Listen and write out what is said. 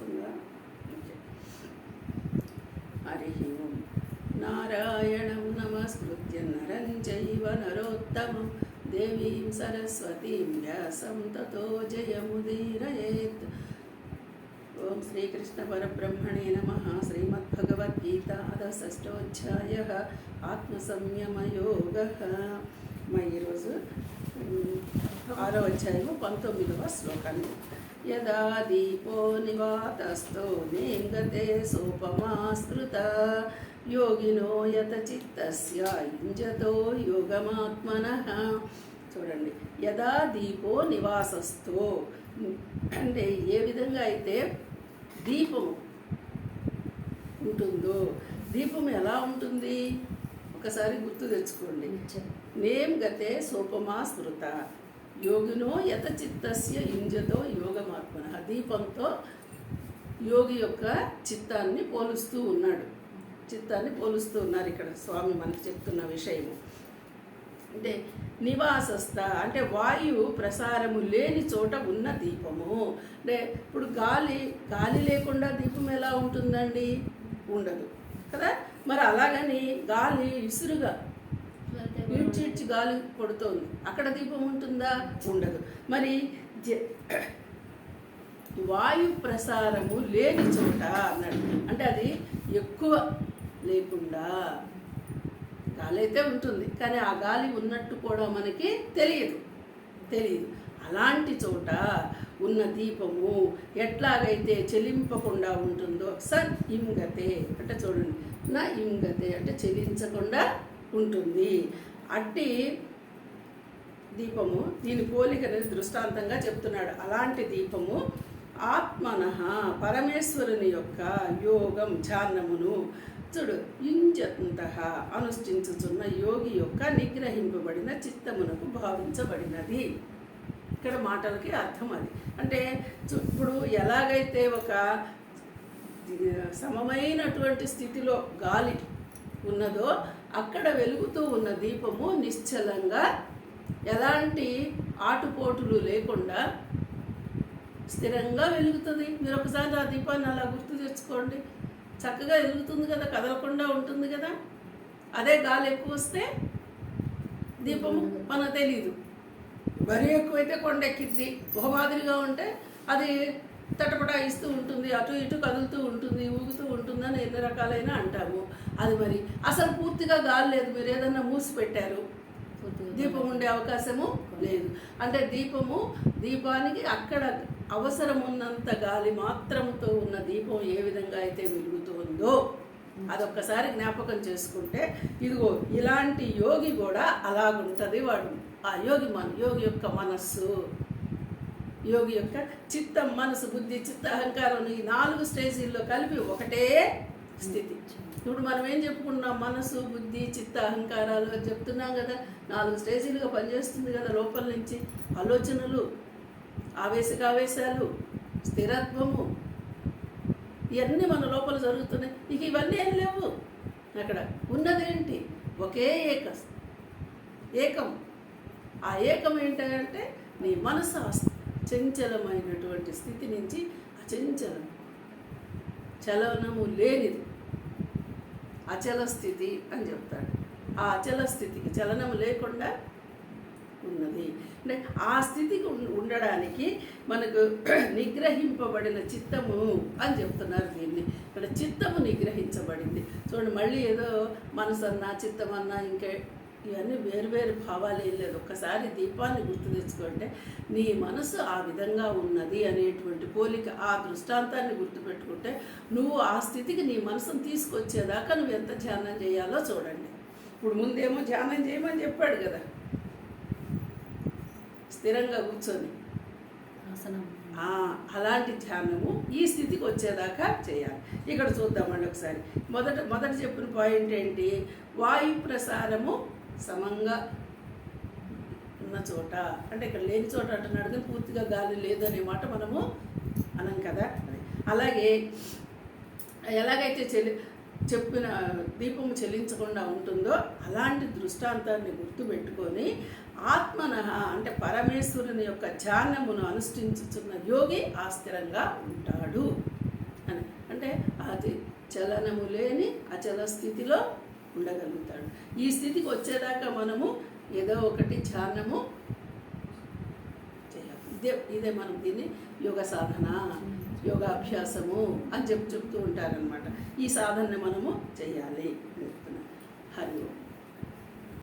వస్తుందా? హరి ఓం. నారాయణం నమస్కృత్య నరం చైవ నరోత్తమం దేవీం సరస్వతీం వ్యాసం తతో జయముదీరయేత్. ఓం శ్రీకృష్ణ పరబ్రహ్మణే నమః. శ్రీమద్భగవద్గీతా షష్ఠోధ్యాయః ఆత్మసంయమయోగః. ఈరోజు 6వ అధ్యాయము 19వ శ్లోకాన్ని. యదా దీపో నివాతస్థో నేంగతే సోపమాస్కృత యోగినో యత చిత్తస్య యుంజతో యోగమాత్మనః. చూడండి, యదా దీపో నివాసస్థో అంటే ఏ విధంగా అయితే దీపము ఉంటుందో, దీపం ఎలా ఉంటుంది ఒకసారి గుర్తు తెచ్చుకోండి. నేం గతే సోపమా స్మృత యోగినో యత చిత్తస్య యుంజతో యోగమాత్మన. దీపంతో యోగి యొక్క చిత్తాన్ని పోలుస్తూ ఉన్నారు ఇక్కడ స్వామి మనకు చెప్తున్న విషయము. అంటే నివాసస్థ అంటే వాయువు ప్రసారము లేని చోట ఉన్న దీపము. అంటే ఇప్పుడు గాలి లేకుండా దీపం ఎలా ఉంటుందండి? ఉండదు కదా. మరి అలాగని గాలి విసురుగా ఈడ్చిడ్చి గాలి కొడుతోంది, అక్కడ దీపం ఉంటుందా? ఉండదు. మరి వాయు ప్రసారము లేని చోట అన్నాడు. అంటే అది ఎక్కువ లేకుండా గాలి అయితే ఉంటుంది, కానీ ఆ గాలి ఉన్నట్టు కూడా మనకి తెలియదు. అలాంటి చోట ఉన్న దీపము ఎట్లాగైతే చెలింపకుండా ఉంటుందో సన్ ఇంగతే అంటే చూడండి, నా ఇంగతే అంటే చెలించకుండా ఉంటుంది. అట్టి దీపము, దీని పోలికని దృష్టాంతంగా చెప్తున్నాడు. అలాంటి దీపము ఆత్మనః పరమేశ్వరుని యొక్క యోగం ధ్యానమును చూడు యుంజంతః అనుష్ఠించుచున్న యోగి యొక్క నిగ్రహింపబడిన చిత్తమునకు భావించబడినది. ఇక్కడ మాటలకి అర్థం అది. అంటే ఇప్పుడు ఎలాగైతే ఒక సమమైనటువంటి స్థితిలో గాలి ఉన్నదో అక్కడ వెలుగుతూ ఉన్న దీపము నిశ్చలంగా ఎలాంటి ఆటుపోటులు లేకుండా స్థిరంగా వెలుగుతుంది. మీరు ఒకసారి ఆ దీపాన్ని అలా గుర్తు తెచ్చుకోండి. చక్కగా వెలుగుతుంది కదా, కదలకుండా ఉంటుంది కదా. అదే గాలి ఎక్కువ వస్తే దీపము మనకు తెలీదు. మరీ ఎక్కువైతే కొండ ఎక్కిద్ది, ఒక మాదిరిగా ఉంటే అది తటపటాయిస్తూ ఉంటుంది, అటు ఇటు కదులుతూ ఉంటుంది, ఊగుతూ ఉంటుంది అని ఎన్ని రకాలైన అంటాము. అది మరి అసలు పూర్తిగా గాలి లేదు, మీరు ఏదన్నా మూసి పెట్టారు, దీపం ఉండే అవకాశము లేదు. అంటే దీపానికి అక్కడ అవసరం ఉన్నంత గాలి మాత్రంతో ఉన్న దీపం ఏ విధంగా అయితే వెలుగుతుందో అదొక్కసారి జ్ఞాపకం చేసుకుంటే, ఇదిగో ఇలాంటి యోగి కూడా అలాగుంటుంది. వాడు ఆ యోగి యొక్క మనస్సు, యోగి యొక్క చిత్తం, మనసు, బుద్ధి, చిత్త, అహంకారం, ఈ 4 స్టేజీల్లో కలిపి ఒకటే స్థితి. ఇప్పుడు మనం ఏం చెప్పుకున్నాం? మనసు, బుద్ధి, చిత్త, అహంకారాలు అని చెప్తున్నాం కదా. 4 స్టేజీలుగా పనిచేస్తుంది కదా లోపల నుంచి. ఆలోచనలు, ఆవేశాలు, స్థిరత్వము, ఇవన్నీ మన లోపల జరుగుతున్నాయి. ఇక ఇవన్నీ ఏం లేవు. అక్కడ ఉన్నదేంటి? ఒకే ఏకం. ఆ ఏకం ఏంటంటే నీ మనసు చంచలమైనటువంటి స్థితి నుంచి చలనము లేనిది అచల స్థితి అని చెప్తాడు. ఆ అచల స్థితికి చలనము లేకుండా ఉన్నది. అంటే ఆ స్థితికి ఉండడానికి మనకు నిగ్రహింపబడిన చిత్తము అని చెప్తున్నారు. దీన్ని ఇక్కడ చిత్తము నిగ్రహించబడింది. చూడండి, మళ్ళీ ఏదో మనసు అన్నా చిత్తమన్నా ఇంకా ఇవన్నీ వేరు భావాలు ఏం లేదు. ఒక్కసారి దీపాన్ని గుర్తు తెచ్చుకుంటే నీ మనసు ఆ విధంగా ఉన్నది అనేటువంటి పోలిక, ఆ దృష్టాంతాన్ని గుర్తుపెట్టుకుంటే నువ్వు ఆ స్థితికి నీ మనసును తీసుకొచ్చేదాకా నువ్వు ఎంత ధ్యానం చేయాలో చూడండి. ఇప్పుడు ముందేమో ధ్యానం చేయమని చెప్పాడు కదా, స్థిరంగా కూర్చొని అలాంటి ధ్యానము ఈ స్థితికి వచ్చేదాకా చేయాలి. ఇక్కడ చూద్దామండి ఒకసారి. మొదట చెప్పిన పాయింట్ ఏంటి? వాయు ప్రసారము సమంగా ఉన్న చోట, అంటే ఇక్కడ లేని చోట అంటున్నాడు కానీ పూర్తిగా గాలి లేదనే మాట మనము అనం కదా. అలాగే ఎలాగైతే చెప్పిన దీపము చెల్లించకుండా ఉంటుందో అలాంటి దృష్టాంతాన్ని గుర్తుపెట్టుకొని ఆత్మనః అంటే పరమేశ్వరుని యొక్క ధ్యానమును అనుష్ఠించుచున్న యోగి ఆస్థిరంగా ఉంటాడు. అని అంటే అది చలనము లేని అచల స్థితిలో ఉండగలుగుతాడు. ఈ స్థితికి వచ్చేదాకా మనము ఏదో ఒకటి ధ్యానము చేయాలి. ఇదే మనం దీన్ని యోగ సాధన, యోగాభ్యాసము అని చెప్తూ ఉంటారనమాట. ఈ సాధనని మనము చేయాలి. హరి ఓం.